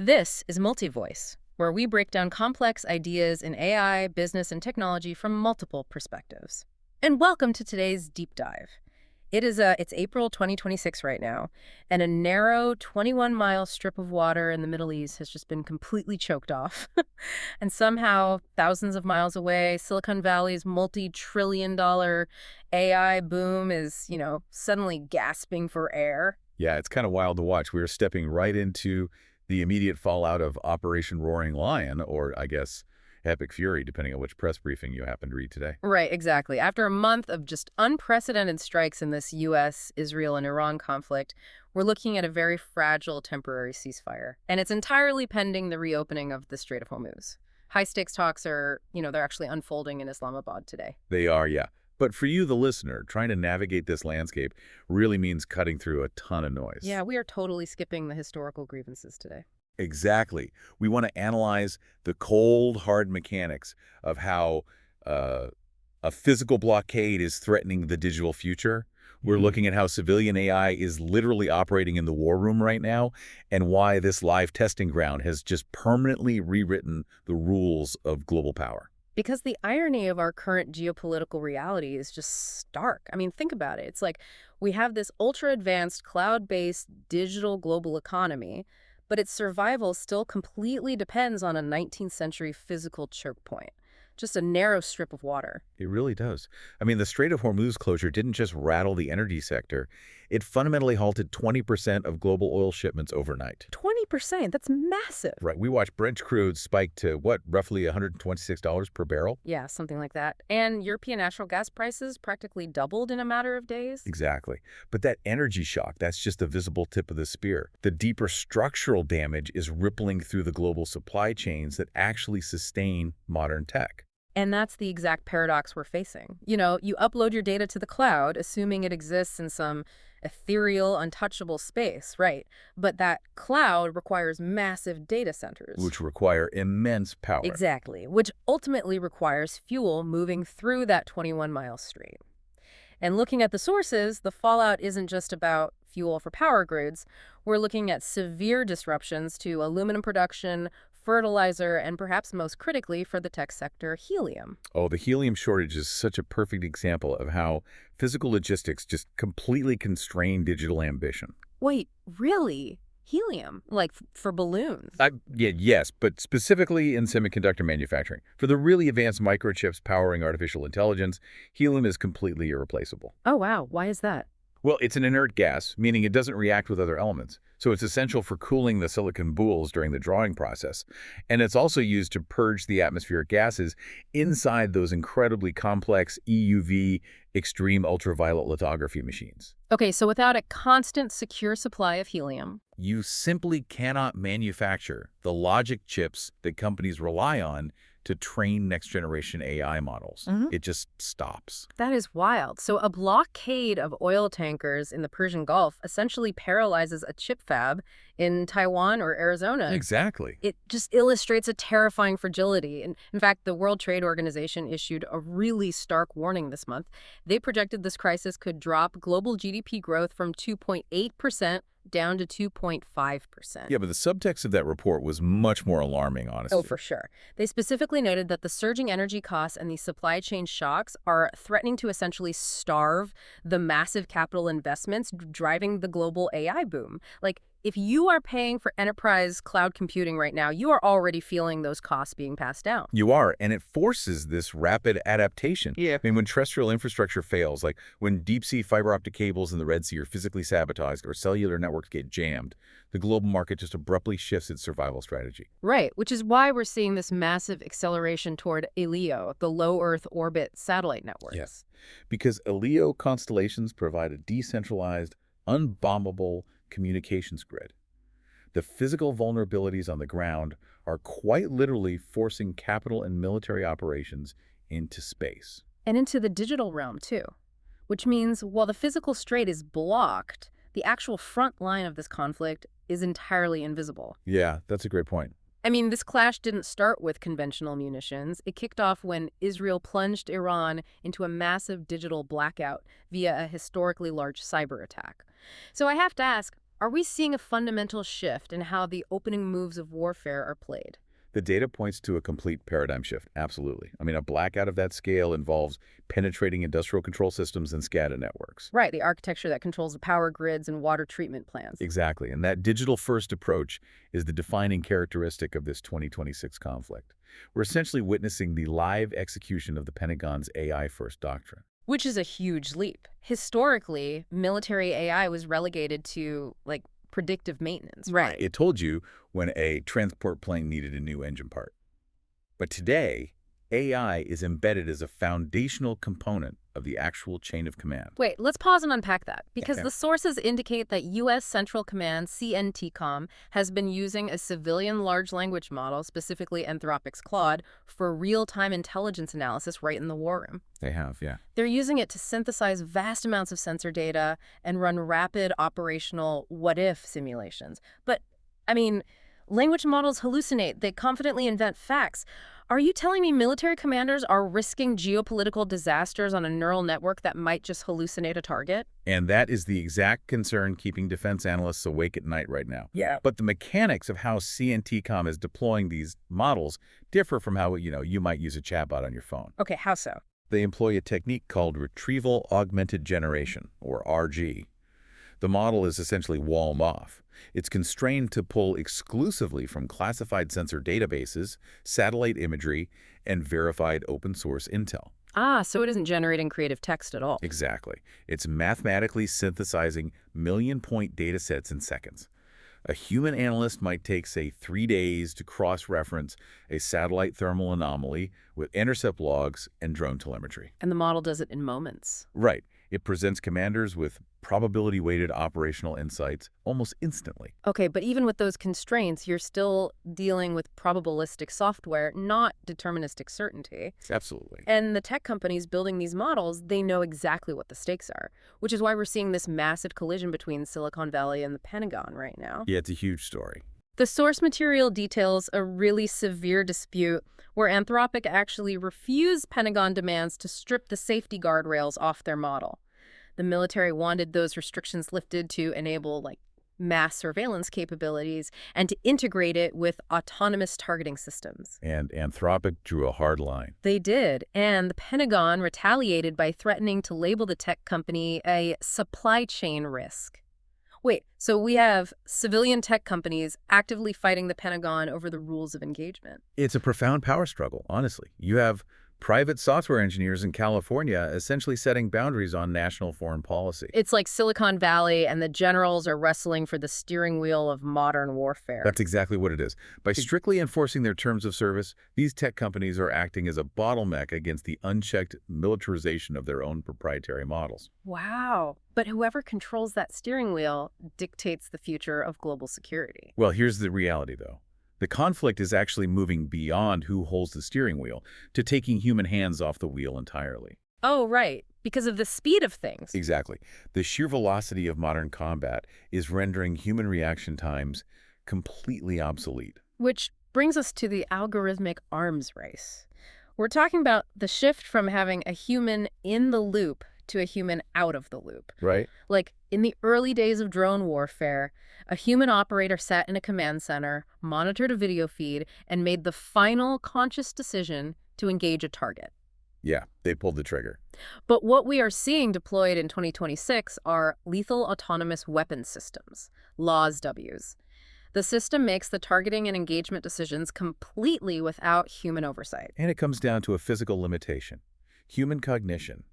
This is Multivoice, where we break down complex ideas in AI, business, and technology from multiple perspectives. And welcome to today's deep dive. It's April 2026 right now, and a narrow 21-mile strip of water in the Middle East has just been completely choked off. And somehow, thousands of miles away, Silicon Valley's multi-trillion-dollar AI boom is, suddenly gasping for air. Yeah, it's kind of wild to watch. We're stepping right into the immediate fallout of Operation Roaring Lion, or I guess Epic Fury, depending on which press briefing you happen to read today. Right, exactly. After a month of just unprecedented strikes in this U.S., Israel, and Iran conflict, we're looking at a very fragile temporary ceasefire. And it's entirely pending the reopening of the Strait of Hormuz. High-stakes talks are, they're actually unfolding in Islamabad today. They are, yeah. But for you, the listener, trying to navigate this landscape really means cutting through a ton of noise. Yeah, we are totally skipping the historical grievances today. Exactly. We want to analyze the cold, hard mechanics of how a physical blockade is threatening the digital future. We're looking at how civilian AI is literally operating in the war room right now, and why this live testing ground has just permanently rewritten the rules of global power. Because the irony of our current geopolitical reality is just stark. I mean, think about it. It's like we have this ultra-advanced, cloud-based digital global economy, but its survival still completely depends on a 19th century physical choke point. Just a narrow strip of water. It really does. I mean, the Strait of Hormuz closure didn't just rattle the energy sector. It fundamentally halted 20% of global oil shipments overnight. 20%, that's massive. Right. We watched Brent crude spike to, roughly $126 per barrel? Yeah, something like that. And European natural gas prices practically doubled in a matter of days. Exactly. But that energy shock, that's just a visible tip of the spear. The deeper structural damage is rippling through the global supply chains that actually sustain modern tech. And that's the exact paradox we're facing. You upload your data to the cloud, assuming it exists in some ethereal, untouchable space, right? But that cloud requires massive data centers. Which require immense power. Exactly, which ultimately requires fuel moving through that 21-mile strait. And looking at the sources, the fallout isn't just about fuel for power grids. We're looking at severe disruptions to aluminum production, fertilizer, and perhaps most critically for the tech sector, helium. Oh, the helium shortage is such a perfect example of how physical logistics just completely constrain digital ambition. Wait, really? Helium? Like for balloons? Yes, but specifically in semiconductor manufacturing. For the really advanced microchips powering artificial intelligence, helium is completely irreplaceable. Oh, wow. Why is that? Well, it's an inert gas, meaning it doesn't react with other elements. So it's essential for cooling the silicon boules during the drawing process. And it's also used to purge the atmospheric gases inside those incredibly complex EUV extreme ultraviolet lithography machines. Okay, so without a constant, secure supply of helium, You simply cannot manufacture the logic chips that companies rely on to train next-generation AI models. It just stops. that is wild. So a blockade of oil tankers in the Persian Gulf essentially paralyzes a chip fab in Taiwan or Arizona. Exactly. It just illustrates a terrifying fragility. And in fact, the World Trade Organization issued a really stark warning this month. They projected this crisis could drop global GDP growth from 2.8% down to 2.5%. Yeah, but the subtext of that report was much more alarming, honestly. Oh, for sure. They specifically noted that the surging energy costs and the supply chain shocks are threatening to essentially starve the massive capital investments driving the global AI boom. Like, if you are paying for enterprise cloud computing right now, you are already feeling those costs being passed down. You are, and it forces this rapid adaptation. Yeah. I mean, when terrestrial infrastructure fails, like when deep-sea fiber optic cables in the Red Sea are physically sabotaged or cellular networks get jammed, the global market just abruptly shifts its survival strategy. Right, which is why we're seeing this massive acceleration toward LEO, the low Earth orbit satellite networks. Yes, because LEO constellations provide a decentralized, unbombable communications grid. The physical vulnerabilities on the ground are quite literally forcing capital and military operations into space. And into the digital realm, too. Which means while the physical strait is blocked, the actual front line of this conflict is entirely invisible. Yeah, that's a great point. I mean, this clash didn't start with conventional munitions. It kicked off when Israel plunged Iran into a massive digital blackout via a historically large cyber attack. So I have to ask, Are we seeing a fundamental shift in how the opening moves of warfare are played? The data points to a complete paradigm shift, absolutely. I mean, a blackout of that scale involves penetrating industrial control systems and SCADA networks. Right, the architecture that controls the power grids and water treatment plants. Exactly, and that digital-first approach is the defining characteristic of this 2026 conflict. We're essentially witnessing the live execution of the Pentagon's AI-first doctrine. Which is a huge leap. Historically, military AI was relegated to, like, predictive maintenance. Right. It told you when a transport plane needed a new engine part. But today, AI is embedded as a foundational component of the actual chain of command. Wait, let's pause and unpack that, because Okay. the sources indicate that U.S. Central Command, CNTCOM, has been using a civilian large language model, specifically Anthropic's Claude, for real-time intelligence analysis right in the war room. They have, yeah. They're using it to synthesize vast amounts of sensor data and run rapid operational what-if simulations. But, I mean, language models hallucinate. They confidently invent facts. Are you telling me military commanders are risking geopolitical disasters on a neural network that might just hallucinate a target? And that is the exact concern keeping defense analysts awake at night right now. Yeah. But the mechanics of how CNTCOM is deploying these models differ from how, you might use a chatbot on your phone. Okay, how so? They employ a technique called retrieval augmented generation, or RG. The model is essentially walled off. It's constrained to pull exclusively from classified sensor databases, satellite imagery, and verified open-source intel. Ah, so it isn't generating creative text at all. Exactly. It's mathematically synthesizing million-point data sets in seconds. A human analyst might take, say, 3 days to cross-reference a satellite thermal anomaly with intercept logs and drone telemetry. And the model does it in moments. Right. It presents commanders with probability-weighted operational insights almost instantly. Okay, but even with those constraints, you're still dealing with probabilistic software, not deterministic certainty. Absolutely. And the tech companies building these models, they know exactly what the stakes are, which is why we're seeing this massive collision between Silicon Valley and the Pentagon right now. Yeah, it's a huge story. The source material details a really severe dispute where Anthropic actually refused Pentagon demands to strip the safety guardrails off their model. The military wanted those restrictions lifted to enable, like, mass surveillance capabilities and to integrate it with autonomous targeting systems. And Anthropic drew a hard line. They did, and the Pentagon retaliated by threatening to label the tech company a supply chain risk. Wait, so we have civilian tech companies actively fighting the Pentagon over the rules of engagement. It's a profound power struggle, honestly. You have private software engineers in California essentially setting boundaries on national foreign policy. It's like Silicon Valley and the generals are wrestling for the steering wheel of modern warfare. That's exactly what it is. By strictly enforcing their terms of service, these tech companies are acting as a bottleneck against the unchecked militarization of their own proprietary models. Wow. But whoever controls that steering wheel dictates the future of global security. Well, here's the reality, though. The conflict is actually moving beyond who holds the steering wheel to taking human hands off the wheel entirely. Oh, right. Because of the speed of things. Exactly. The sheer velocity of modern combat is rendering human reaction times completely obsolete. Which brings us to the algorithmic arms race. We're talking about the shift from having a human in the loop to a human out of the loop. Right? Like, in the early days of drone warfare, a human operator sat in a command center, monitored a video feed, and made the final conscious decision to engage a target. Yeah, they pulled the trigger. But what we are seeing deployed in 2026 are lethal autonomous weapons systems, LAWS-Ws. The system makes the targeting and engagement decisions completely without human oversight. And it comes down to a physical limitation. Human cognition.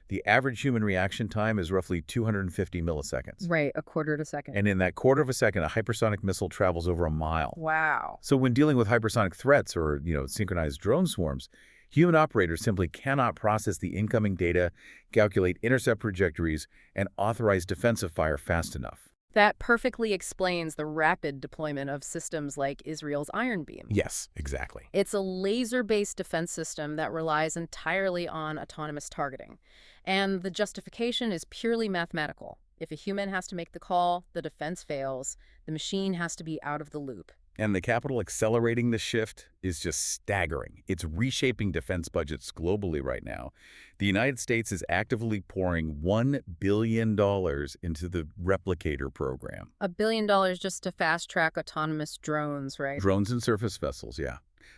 The average human reaction time is roughly 250 milliseconds. Right, a quarter of a second. And in that quarter of a second, a hypersonic missile travels over a mile. Wow. So when dealing with hypersonic threats or, synchronized drone swarms, human operators simply cannot process the incoming data, calculate intercept trajectories, and authorize defensive fire fast enough. That perfectly explains the rapid deployment of systems like Israel's Iron Beam. Yes, exactly. It's a laser-based defense system that relies entirely on autonomous targeting. And the justification is purely mathematical. If a human has to make the call, the defense fails. The machine has to be out of the loop. And the capital accelerating the shift is just staggering. It's reshaping defense budgets globally right now. The United States is actively pouring $1 billion into the replicator program. $1 billion just to fast-track autonomous drones, right? Drones and surface vessels, yeah.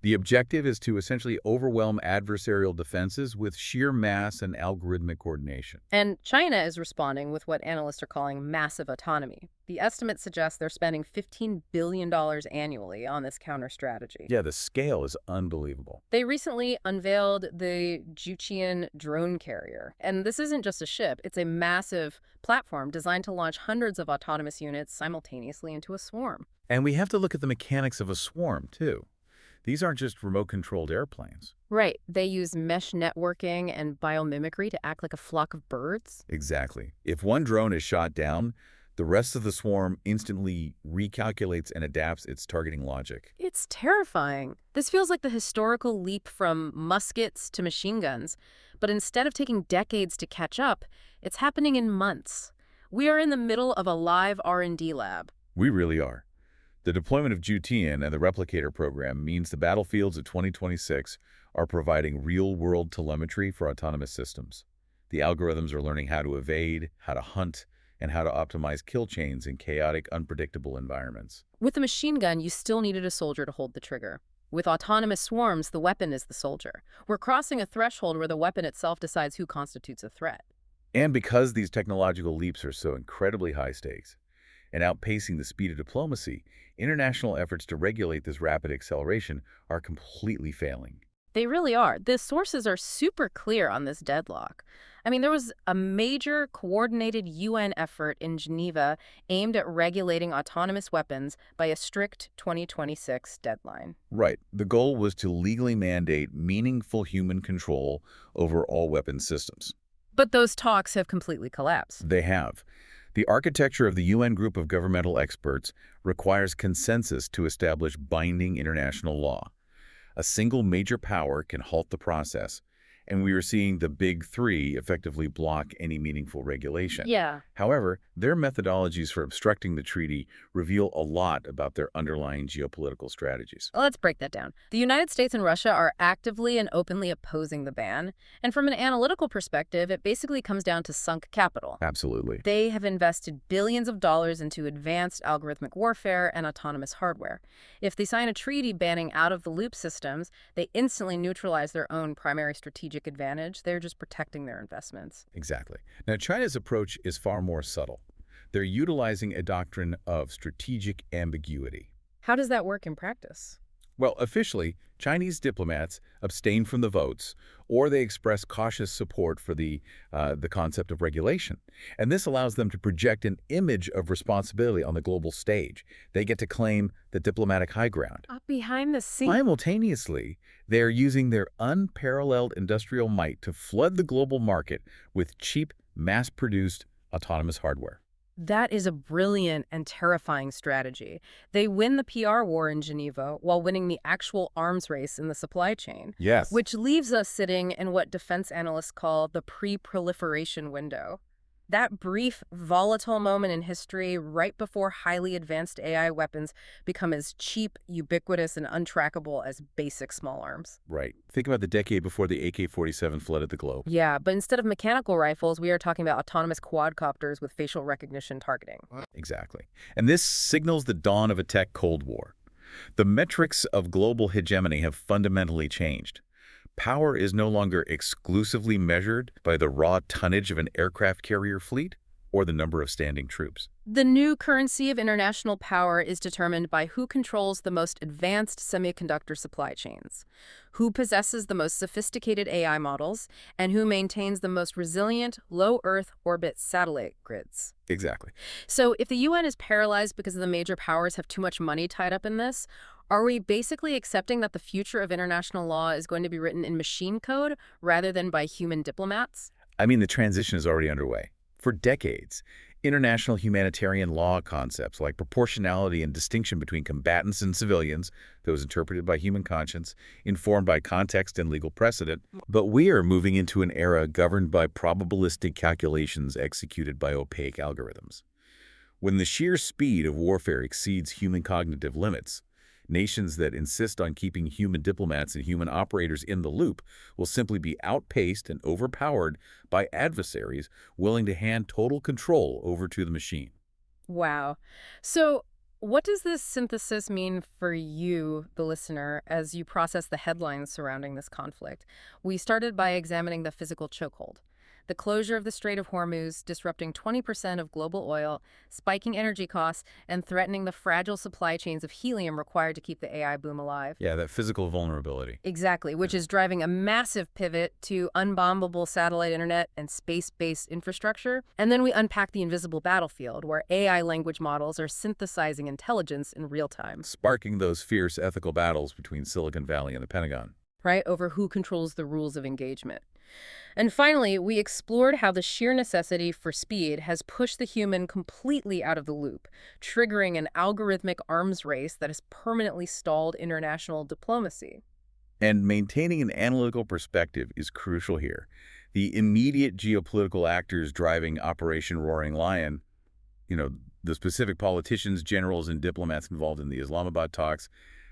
The objective is to essentially overwhelm adversarial defenses with sheer mass and algorithmic coordination. And China is responding with what analysts are calling massive autonomy. The estimates suggest they're spending $15 billion annually on this counter strategy. Yeah, the scale is unbelievable. They recently unveiled the Zhuqian drone carrier. And this isn't just a ship, it's a massive platform designed to launch hundreds of autonomous units simultaneously into a swarm. And we have to look at the mechanics of a swarm, too. These aren't just remote-controlled airplanes. Right. They use mesh networking and biomimicry to act like a flock of birds. Exactly. If one drone is shot down, the rest of the swarm instantly recalculates and adapts its targeting logic. It's terrifying. This feels like the historical leap from muskets to machine guns. But instead of taking decades to catch up, it's happening in months. We are in the middle of a live R&D lab. We really are. The deployment of Zhuqian and the replicator program means the battlefields of 2026 are providing real-world telemetry for autonomous systems. The algorithms are learning how to evade, how to hunt, and how to optimize kill chains in chaotic, unpredictable environments. With a machine gun, you still needed a soldier to hold the trigger. With autonomous swarms, the weapon is the soldier. We're crossing a threshold where the weapon itself decides who constitutes a threat. And because these technological leaps are so incredibly high stakes and outpacing the speed of diplomacy, international efforts to regulate this rapid acceleration are completely failing. They really are. The sources are super clear on this deadlock. I mean, there was a major coordinated UN effort in Geneva aimed at regulating autonomous weapons by a strict 2026 deadline. Right. The goal was to legally mandate meaningful human control over all weapons systems. But those talks have completely collapsed. They have. The architecture of the UN group of governmental experts requires consensus to establish binding international law. A single major power can halt the process, and we are seeing the big three effectively block any meaningful regulation. Yeah. However, their methodologies for obstructing the treaty reveal a lot about their underlying geopolitical strategies. Let's break that down. The United States and Russia are actively and openly opposing the ban. And from an analytical perspective, it basically comes down to sunk capital. Absolutely. They have invested billions of dollars into advanced algorithmic warfare and autonomous hardware. If they sign a treaty banning out-of-the-loop systems, they instantly neutralize their own primary strategic advantage. They're just protecting their investments. Exactly. Now, China's approach is far more subtle. They're utilizing a doctrine of strategic ambiguity. How does that work in practice? Well, officially, Chinese diplomats abstain from the votes, or they express cautious support for the concept of regulation. And this allows them to project an image of responsibility on the global stage. They get to claim the diplomatic high ground. Behind the scenes. Simultaneously, they are using their unparalleled industrial might to flood the global market with cheap, mass-produced autonomous hardware. That is a brilliant and terrifying strategy. They win the PR war in Geneva while winning the actual arms race in the supply chain. Yes. Which leaves us sitting in what defense analysts call the pre-proliferation window. That brief, volatile moment in history right before highly advanced AI weapons become as cheap, ubiquitous, and untrackable as basic small arms. Right. Think about the decade before the AK-47 flooded the globe. Yeah, but instead of mechanical rifles, we are talking about autonomous quadcopters with facial recognition targeting. Exactly. And this signals the dawn of a tech Cold War. The metrics of global hegemony have fundamentally changed. Power is no longer exclusively measured by the raw tonnage of an aircraft carrier fleet or the number of standing troops. The new currency of international power is determined by who controls the most advanced semiconductor supply chains, who possesses the most sophisticated AI models, and who maintains the most resilient low Earth orbit satellite grids. Exactly. So if the UN is paralyzed because the major powers have too much money tied up in this, are we basically accepting that the future of international law is going to be written in machine code rather than by human diplomats? I mean, the transition is already underway. For decades, international humanitarian law concepts like proportionality and distinction between combatants and civilians, those interpreted by human conscience, informed by context and legal precedent. But we are moving into an era governed by probabilistic calculations executed by opaque algorithms. When the sheer speed of warfare exceeds human cognitive limits, Nations that insist on keeping human diplomats and human operators in the loop will simply be outpaced and overpowered by adversaries willing to hand total control over to the machine. Wow. So, what does this synthesis mean for you, the listener, as you process the headlines surrounding this conflict? We started by examining the physical chokehold. The closure of the Strait of Hormuz, disrupting 20% of global oil, spiking energy costs, and threatening the fragile supply chains of helium required to keep the AI boom alive. Yeah, that physical vulnerability. Exactly, which is driving a massive pivot to unbombable satellite internet and space-based infrastructure. And then we unpack the invisible battlefield, where AI language models are synthesizing intelligence in real time, Sparking those fierce ethical battles between Silicon Valley and the Pentagon. right, over who controls the rules of engagement. And finally, we explored how the sheer necessity for speed has pushed the human completely out of the loop, triggering an algorithmic arms race that has permanently stalled international diplomacy. And maintaining an analytical perspective is crucial here. The immediate geopolitical actors driving Operation Roaring Lion, the specific politicians, generals, and diplomats involved in the Islamabad talks,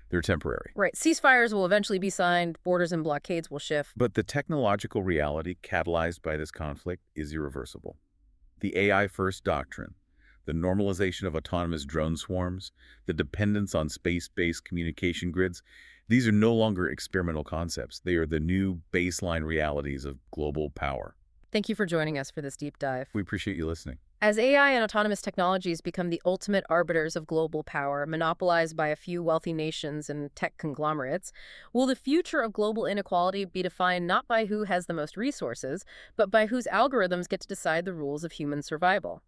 they're temporary. Right, ceasefires will eventually be signed, borders and blockades will shift. But the technological reality catalyzed by this conflict is irreversible. The AI-first doctrine, the normalization of autonomous drone swarms, the dependence on space-based communication grids, these are no longer experimental concepts. They are the new baseline realities of global power. Thank you for joining us for this deep dive. We appreciate you listening. As AI and autonomous technologies become the ultimate arbiters of global power, monopolized by a few wealthy nations and tech conglomerates, will the future of global inequality be defined not by who has the most resources, but by whose algorithms get to decide the rules of human survival?